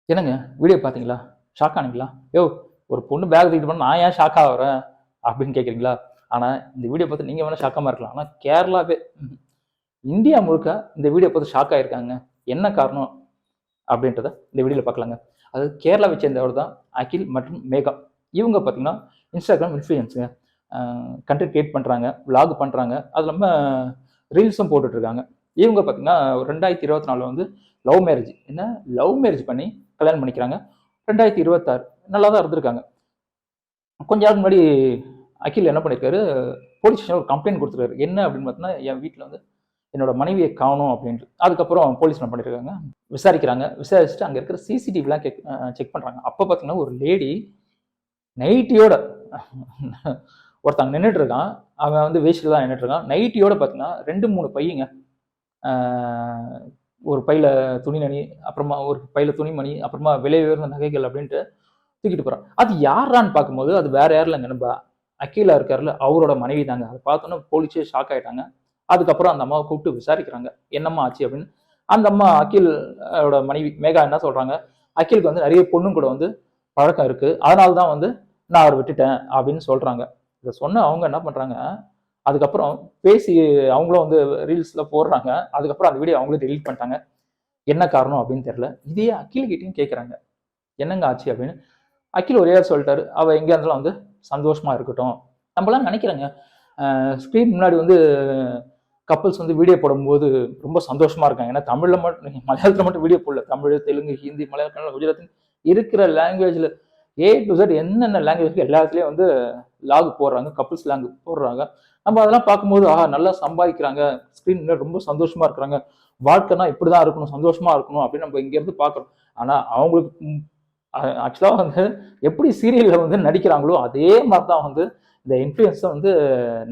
என்னங்க வீடியோ பார்த்தீங்களா? ஷாக் ஆனீங்களா? யோவ்! ஒரு பொண்ணு பேக் தூக்கிட்டு போனா நான் ஏன் ஷாக் ஆகுறேன்? அப்படின்னு கேட்குறீங்களா? ஆனா இந்த வீடியோ பார்த்து நீங்க வேணா ஷாக்காம இருக்கலாம். ஆனா கேரளாவே இந்தியா முழுக்க இந்த வீடியோ பார்த்து ஷாக் ஆயிருக்காங்க. என்ன காரணம் அப்படின்றத இந்த வீடியோல பார்க்கலாங்க. அதாவது கேரளாவை சேர்ந்தவர் தான் அகில் மற்றும் மேகா. இவங்க பார்த்தீங்கன்னா இன்ஸ்டாகிராம் இன்ஃப்ளூயன்ஸுங்க. கன்டென்ட் கிரியேட் பண்றாங்க, விளாக் பண்றாங்க. அது இல்லாம ரீல்ஸும் போட்டுட்டு இருக்காங்க. இவங்க பார்த்தீங்கன்னா 2024 வந்து லவ் மேரேஜ். என்ன லவ் மேரேஜ் பண்ணி கல்யாணம் பண்ணிக்கிறாங்க. 2026 நல்லா தான் இருந்திருக்காங்க. கொஞ்ச நாளுக்கு முன்னாடி அகில் என்ன பண்ணியிருக்காரு, போலீஸ் ஸ்டேஷன் ஒரு கம்ப்ளைண்ட் கொடுத்துருக்காரு. என்ன அப்படின்னு பார்த்தீங்கன்னா, என் வீட்டில் வந்து என்னோட மனைவியை காணோம் அப்படின்ட்டு. அதுக்கப்புறம் போலீஸ் என்ன பண்ணியிருக்காங்க, விசாரிக்கிறாங்க. விசாரிச்சுட்டு அங்கே இருக்கிற சிசிடிவிலாம் செக் பண்ணுறாங்க. அப்போ பார்த்தீங்கன்னா ஒரு லேடி நைட்டியோட ஒருத்தங்க நின்றுட்டு இருக்கான். அவன் வந்து வேஷ்டியில் தான் நின்றுட்டு இருக்கான். நைட்டியோட பார்த்தீங்கன்னா 2, 3 பையங்க. ஒரு பையில துணிமணி, அப்புறமா ஒரு பையில துணிமணி, அப்புறமா விலை உயர்ந்த நகைகள் அப்படின்ட்டு தூக்கிட்டு போறான். அது யாரான்னு பார்க்கும்போது அது வேற யாரும் இல்லைங்க, நம்ம அக்கீலா இருக்காருல்ல அவரோட மனைவி தாங்க. அதை பார்த்தோன்னே போலீஸே ஷாக் ஆயிட்டாங்க. அதுக்கப்புறம் அந்த அம்மாவை கூப்பிட்டு விசாரிக்கிறாங்க, என்னம்மா ஆச்சு அப்படின்னு. அந்த அம்மா அகிலோட மனைவி மேகா என்ன சொல்றாங்க, அகிலுக்கு வந்து நிறைய பொண்ணும் கூட வந்து பழக்கம் இருக்கு, அதனால தான் வந்து நான் அவரை விட்டுட்டேன் அப்படின்னு சொல்றாங்க. இதை சொன்ன அவங்க என்ன பண்றாங்க, அதுக்கப்புறம் பேசி அவங்களும் வந்து ரீல்ஸ்ல போடுறாங்க. அதுக்கப்புறம் அந்த வீடியோ அவங்களே டெலீட் பண்ணிட்டாங்க. என்ன காரணம் அப்படின்னு தெரியல. இதே அகில் கிட்டையும் கேட்குறாங்க, என்னங்க ஆச்சு அப்படின்னு. அகில் ஒரே சொல்லிட்டாரு, அவ எங்க இருந்தாலும் வந்து சந்தோஷமா இருக்கட்டும். நம்மளாம் நினைக்கிறேங்க, ஸ்க்ரீன் முன்னாடி வந்து கப்பல்ஸ் வந்து வீடியோ போடும்போது ரொம்ப சந்தோஷமா இருக்காங்க. ஏன்னா தமிழ்ல மட்டும் மலையாளத்துல மட்டும் வீடியோ போடல, தமிழ், தெலுங்கு, ஹிந்தி, மலையாளம், கன்னடம், குஜராத்தி இருக்கிற லாங்குவேஜ்ல A to Z என்னென்ன லாங்குவேஜ் எல்லாத்துலயும் வந்து லாக் போடுறாங்க, கப்புள்ஸ் லாங் போடுறாங்க. நம்ம அதெல்லாம் பார்க்கும்போது நல்லா சம்பாதிக்கிறாங்க, ஸ்க்ரீன் ரொம்ப சந்தோஷமா இருக்கிறாங்க, வாழ்க்கைனா இப்படிதான் இருக்கணும், சந்தோஷமா இருக்கணும் அப்படின்னு நம்ம இங்க இருந்து பார்க்குறோம். ஆனா அவங்களுக்கு ஆக்சுவலா வந்து எப்படி சீரியல்ல வந்து நடிக்கிறாங்களோ அதே மாதிரி தான் வந்து இந்த இன்ஃப்ளூயன்ஸை வந்து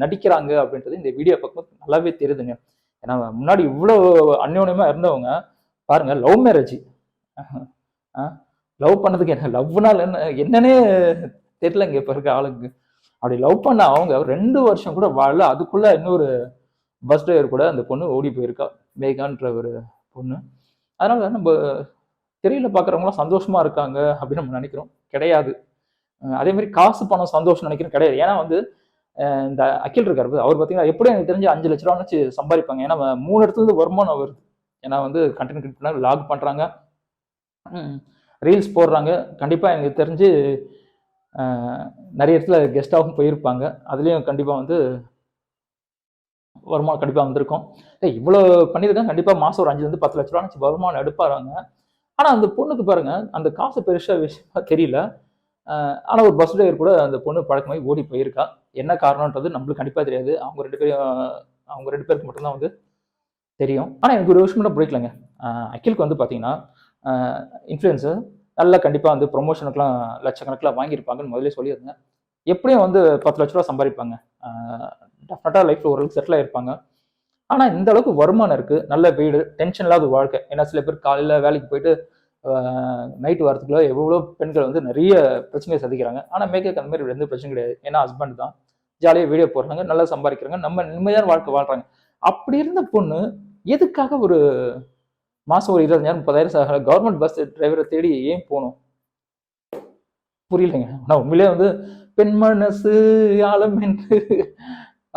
நடிக்கிறாங்க அப்படின்றது இந்த வீடியோ பார்க்கும்போது நல்லாவே தெரியுதுங்க. ஏன்னா முன்னாடி இவ்வளோ அந்யோன்யமா இருந்தவங்க பாருங்க, லவ் மேரேஜ், லவ் பண்ணதுக்கு என்ன லவ்னால என்ன என்னன்னே தெரியலங்க இப்ப இருக்க ஆளுக்கு. அப்படி லவ் பண்ண அவங்க 2 வருஷம் கூட வாழல. அதுக்குள்ள இன்னொரு பஸ் டிரைவர் கூட அந்த பொண்ணு ஓடி போயிருக்கா, மேகான்ற ஒரு பொண்ணு. அதனால நம்ம திரையில பாக்குறவங்களாம் சந்தோஷமா இருக்காங்க அப்படின்னு நம்ம நினைக்கிறோம், கிடையாது. அதே மாதிரி காசு பணம் சந்தோஷம் நினைக்கிறோம், கிடையாது. ஏன்னா வந்து இந்த அகில் இருக்காரு, அவர் பார்த்தீங்கன்னா எப்படி எனக்கு தெரிஞ்சு 5 லட்ச ரூபா வச்சு சம்பாதிப்பாங்க. ஏன்னா 3 இடத்துல இருந்து வருமானம் வருது. ஏன்னா வந்து கண்டென்ட் கிரியேட் பண்ண லாக் பண்றாங்க, ரீல்ஸ் போடுறாங்க. கண்டிப்பா எனக்கு தெரிஞ்சு நிறைய இடத்துல கெஸ்டாகவும் போயிருப்பாங்க. அதுலயும் கண்டிப்பா வந்து வருமானம் கண்டிப்பா வந்திருக்கும். இவ்வளோ பண்ணியிருக்காங்க, கண்டிப்பா மாசம் ஒரு 5 ல இருந்து 10 லட்ச ரூபா வருமானம் எடுப்பாங்க. ஆனா அந்த பொண்ணுக்கு பாருங்க, அந்த காசு பெருசா விஷயமா தெரியல. ஆனா ஒரு பஸ் டிரைவர் கூட அந்த பொண்ணு பழக்கமாகி ஓடி போயிருக்கா. என்ன காரணம்ன்றது நம்மளுக்கு கண்டிப்பா தெரியாது. அவங்க 2 பேருக்கு மட்டும்தான் வந்து தெரியும். ஆனா எனக்கு ஒரு விஷயம் மட்டும் பிடிக்கலங்க. அகிலுக்கு வந்து பார்த்தீங்கன்னா, இன்ஃப்ளூயன்ஸர் நல்லா கண்டிப்பா வந்து ப்ரொமோஷனுக்குலாம் லட்சக்கணக்கில் வாங்கியிருப்பாங்கன்னு முதலே சொல்லியிருந்தேன். எப்படியும் வந்து 10 லட்ச ரூபா சம்பாதிப்பாங்க. டெஃபினட்டா லைஃப்ல ஓரளவுக்கு செட்டில் ஆயிருப்பாங்க. ஆனா இந்த அளவுக்கு வருமானம் இருக்கு, நல்ல வீடு, டென்ஷன் இல்லாத வாழ்க்கை. ஏன்னா சில பேர் காலையில வேலைக்கு போயிட்டு நைட் வரதுக்குள்ள எவ்வளோ பெண்கள் வந்து நிறைய பிரச்சனையை சந்திக்கிறாங்க. ஆனா மேக்கேக்கு அந்த மாதிரி எந்த பிரச்சனையும் கிடையாது. ஏன்னா ஹஸ்பண்ட் தான், ஜாலியாக வீடியோ போடுறாங்க, நல்லா சம்பாதிக்கிறாங்க, நம்ம நிம்மதியான வாழ்க்கை வாழ்றாங்க. அப்படி இருந்த பொண்ணு எதுக்காக ஒரு மாசம் ஒரு 20,000 30,000 கவர்மெண்ட் பஸ் டிரைவரை தேடி ஏன் போகணும் புரியலைங்க. ஆனா உண்மையிலே வந்து பெண் மனசு ஆழம் என்று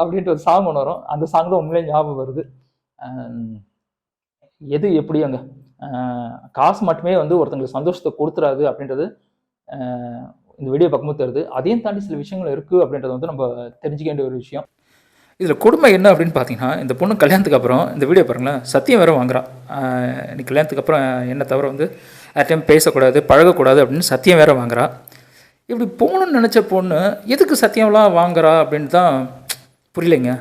அப்படின்ட்டு ஒரு சாங் ஒன்று வரும். அந்த சாங் தான் உண்மையிலே ஞாபகம் வருது. எது எப்படியோங்க, காசு மட்டுமே வந்து ஒருத்தங்களுக்கு சந்தோஷத்தை கொடுத்துறாது அப்படின்றது இந்த வீடியோ பார்க்கும்போது தெரியுது. அதையும் தாண்டி சில விஷயங்கள் இருக்குது அப்படின்றது வந்து நம்ம தெரிஞ்சுக்க வேண்டிய ஒரு விஷயம். இதில் கொடுமை என்ன அப்படின்னு பார்த்தீங்கன்னா, இந்த பொண்ணு கல்யாணத்துக்கு அப்புறம் இந்த வீடியோ பாருங்களேன், சத்தியம் வேறு வாங்குறான். நீ கல்யாணத்துக்கு அப்புறம் என்ன தவிர வந்து யார்ட்டையும் பேசக்கூடாது, பழகக்கூடாது அப்படின்னு சத்தியம் வேறு வாங்குறா. இப்படி போகணும்னு நினச்ச பொண்ணு எதுக்கு சத்தியம்லாம் வாங்குறா அப்படின்னு தான் புரியலைங்க.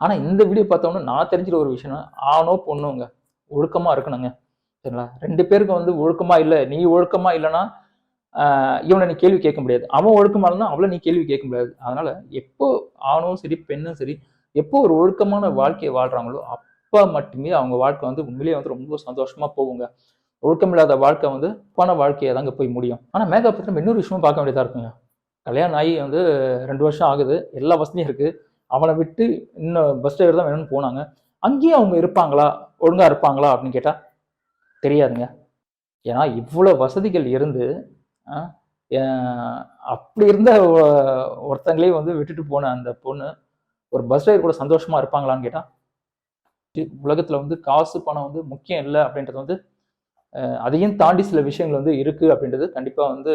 ஆனால் இந்த வீடியோ பார்த்தோன்னா நான் தெரிஞ்சுக்கிற ஒரு விஷயம்னா, ஆணோ பொண்ணுங்க ஒழுக்கமாக இருக்கணுங்க, சரிங்களா? 2 பேருக்கும் வந்து ஒழுக்கமாக இல்லை, நீ ஒழுக்கமாக இல்லைன்னா இவனை நீ கேள்வி கேட்க முடியாது, அவன் ஒழுக்கமா இல்லைன்னா அவளை நீ கேள்வி கேட்க முடியாது. அதனால எப்போ ஆணும் சரி பெண்ணும் சரி எப்போ ஒரு ஒழுக்கமான வாழ்க்கையை வாழ்றாங்களோ அப்போ மட்டுமே அவங்க வாழ்க்கை வந்து உண்மையிலேயே வந்து ரொம்ப சந்தோஷமா போகுங்க. ஒழுக்கமில்லாத வாழ்க்கை வந்து பண வாழ்க்கையை தாங்க போய் முடியும். ஆனால் மேக்கப் பற்றி நம்ம இன்னொரு விஷயமும் பார்க்க வேண்டியதாக இருக்குங்க. கல்யாணம் ஆகி வந்து 2 வருஷம் ஆகுது, எல்லா வசதியும் இருக்கு, அவனை விட்டு இன்னும் பஸ் டிரைவர் தான் வேணும்னு போனாங்க. அங்கேயும் அவங்க இருப்பாங்களா, ஒழுங்கா இருப்பாங்களா அப்படின்னு கேட்டா தெரியாதுங்க. ஏன்னா இவ்வளவு வசதிகள் இருந்து அஹ், அஹ், அப்படி இருந்த ஒருத்தங்களையும் வந்து விட்டுட்டு போன அந்த பொண்ணு ஒரு பஸ் டிரைவர் கூட சந்தோஷமா இருப்பாங்களான்னு கேட்டா, உலகத்துல வந்து காசு பணம் வந்து முக்கியம் இல்லை அப்படின்றது வந்து அதையும் தாண்டி சில விஷயங்கள் வந்து இருக்கு அப்படின்றது கண்டிப்பா வந்து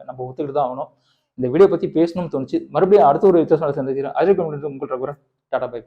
நம்ம ஒத்துக்கிட்டு தான் ஆகணும். இந்த வீடியோ பத்தி பேசணும்னு தோணுச்சு. மறுபடியும் அடுத்த ஒரு வித்தியாசம் சந்திக்கிறேன். அதற்கு உங்கள் ரகுரன். Tata bye.